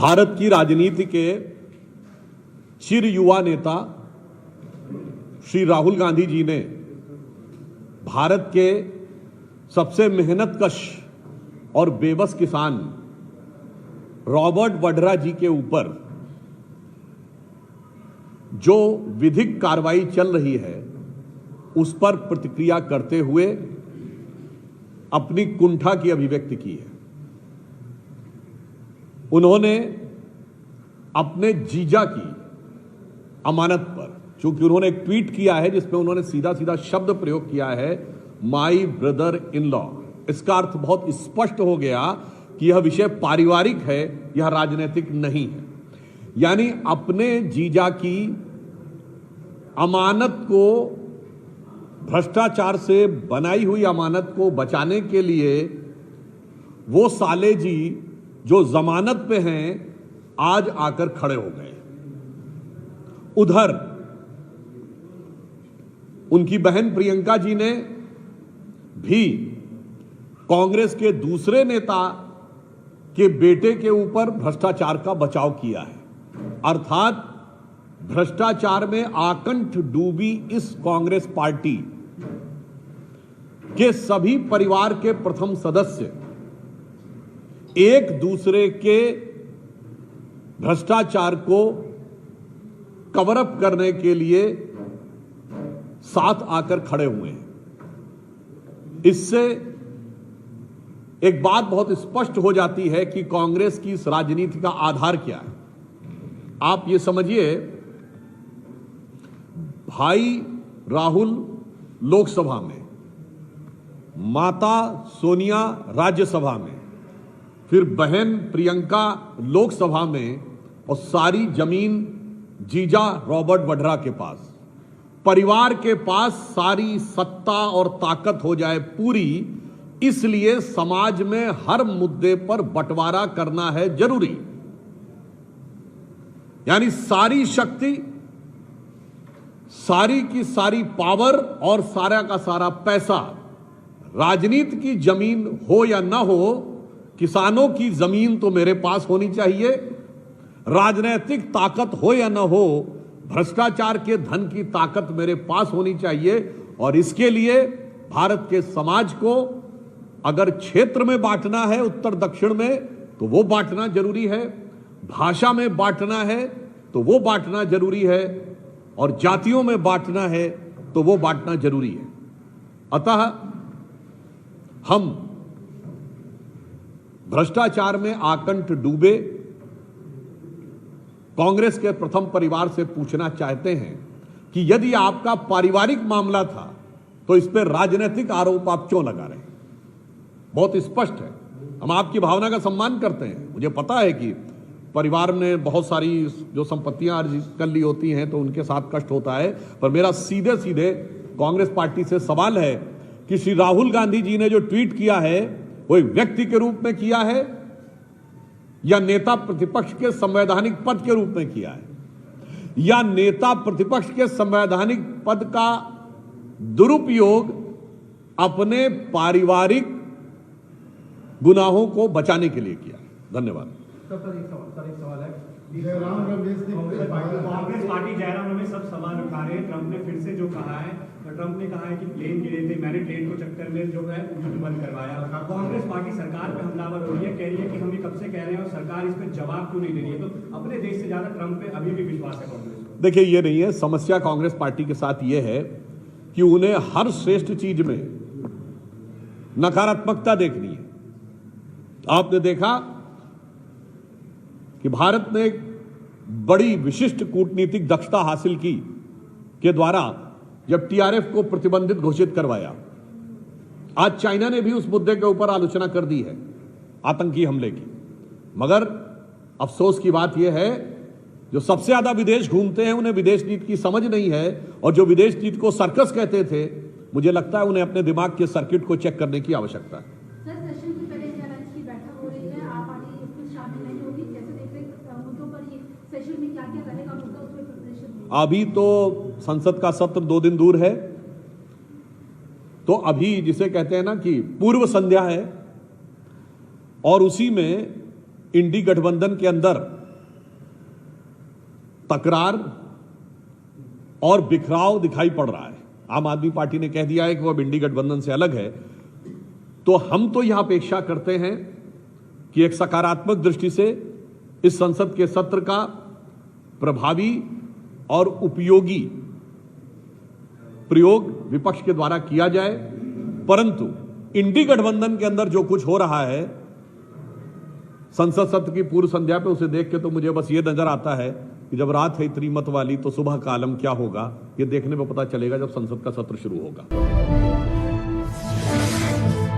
भारत की राजनीति के चिर युवा नेता श्री राहुल गांधी जी ने भारत के सबसे मेहनतकश और बेबस किसान रॉबर्ट वड्रा जी के ऊपर जो विधिक कार्रवाई चल रही है उस पर प्रतिक्रिया करते हुए अपनी कुंठा की अभिव्यक्ति की है। उन्होंने अपने जीजा की अमानत पर, चूंकि उन्होंने एक ट्वीट किया है जिसमें उन्होंने सीधा सीधा शब्द प्रयोग किया है माई ब्रदर इन लॉ, इसका अर्थ बहुत स्पष्ट हो गया कि यह विषय पारिवारिक है, यह राजनीतिक नहीं है। यानी अपने जीजा की अमानत को, भ्रष्टाचार से बनाई हुई अमानत को बचाने के लिए वो साले जी जो जमानत पे हैं आज आकर खड़े हो गए। उधर उनकी बहन प्रियंका जी ने भी कांग्रेस के दूसरे नेता के बेटे के ऊपर भ्रष्टाचार का बचाव किया है। अर्थात भ्रष्टाचार में आकंठ डूबी इस कांग्रेस पार्टी के सभी परिवार के प्रथम सदस्य एक दूसरे के भ्रष्टाचार को कवर अप करने के लिए साथ आकर खड़े हुए हैं। इससे एक बात बहुत स्पष्ट हो जाती है कि कांग्रेस की इस राजनीति का आधार क्या है। आप ये समझिए, भाई राहुल लोकसभा में, माता सोनिया राज्यसभा में, फिर बहन प्रियंका लोकसभा में, और सारी जमीन जीजा रॉबर्ट वड्रा के पास, परिवार के पास सारी सत्ता और ताकत हो जाए पूरी, इसलिए समाज में हर मुद्दे पर बंटवारा करना है जरूरी। यानी सारी शक्ति, सारी की सारी पावर और सारा का सारा पैसा, राजनीति की जमीन हो या ना हो, किसानों की जमीन तो मेरे पास होनी चाहिए, राजनीतिक ताकत हो या ना हो, भ्रष्टाचार के धन की ताकत मेरे पास होनी चाहिए। और इसके लिए भारत के समाज को अगर क्षेत्र में बांटना है, उत्तर दक्षिण में, तो वो बांटना जरूरी है, भाषा में बांटना है तो वो बांटना जरूरी है, और जातियों में बांटना है तो वो बांटना जरूरी है। अतः हम भ्रष्टाचार में आकंठ डूबे कांग्रेस के प्रथम परिवार से पूछना चाहते हैं कि यदि आपका पारिवारिक मामला था तो इस पर राजनीतिक आरोप आप क्यों लगा रहे हैं। बहुत स्पष्ट है, हम आपकी भावना का सम्मान करते हैं। मुझे पता है कि परिवार ने बहुत सारी जो संपत्तियां अर्जित कर ली होती हैं तो उनके साथ कष्ट होता है, पर मेरा सीधे सीधे कांग्रेस पार्टी से सवाल है कि श्री राहुल गांधी जी ने जो ट्वीट किया है वो एक व्यक्ति के रूप में किया है या नेता प्रतिपक्ष के संवैधानिक पद के रूप में किया है, या नेता प्रतिपक्ष के संवैधानिक पद का दुरुपयोग अपने पारिवारिक गुनाहों को बचाने के लिए किया है। धन्यवाद। एक सवाल है, कांग्रेस पार्टी जयराम रमेश सब सवाल उठा रहे हैं। ट्रंप ने फिर से जो कहा है, ट्रंप ने कहा है कि प्लेन गिरे थे, मैंने ट्रेन को चक्कर में जो है युद्ध बंद करवाया। कांग्रेस पार्टी सरकार पे हमलावर हो रही है, कह रही है कि हम ये कब से कह रहे हैं और सरकार इस पर जवाब क्यों नहीं दे रही है। तो अपने देश से ज्यादा ट्रंप पे अभी भी विश्वास है कांग्रेस को? देखिए, ये नहीं है समस्या। कांग्रेस पार्टी के साथ ये है कि उन्हें हर श्रेष्ठ चीज में नकारात्मकता देखनी है। आपने देखा कि भारत ने एक बड़ी विशिष्ट कूटनीतिक दक्षता हासिल की के द्वारा जब टीआरएफ को प्रतिबंधित घोषित करवाया। आज चाइना ने भी उस मुद्दे के ऊपर आलोचना कर दी है, आतंकी हमले की। मगर अफसोस की बात यह है, जो सबसे ज्यादा विदेश घूमते हैं उन्हें विदेश नीति की समझ नहीं है, और जो विदेश नीति को सर्कस कहते थे, मुझे लगता है उन्हें अपने दिमाग के सर्किट को चेक करने की आवश्यकता है। अभी तो संसद का सत्र 2 दिन दूर है, तो अभी जिसे कहते हैं ना कि पूर्व संध्या है, और उसी में इंडी गठबंधन के अंदर तकरार और बिखराव दिखाई पड़ रहा है। आम आदमी पार्टी ने कह दिया है कि वो अब इंडी गठबंधन से अलग है। तो हम तो यह अपेक्षा करते हैं कि एक सकारात्मक दृष्टि से इस संसद के सत्र का प्रभावी और उपयोगी प्रयोग विपक्ष के द्वारा किया जाए, परंतु इंडी गठबंधन के अंदर जो कुछ हो रहा है संसद सत्र की पूर्व संध्या पे, उसे देख के तो मुझे बस ये नजर आता है कि जब रात है इतनी मत वाली तो सुबह का आलम क्या होगा, ये देखने में पता चलेगा जब संसद का सत्र शुरू होगा।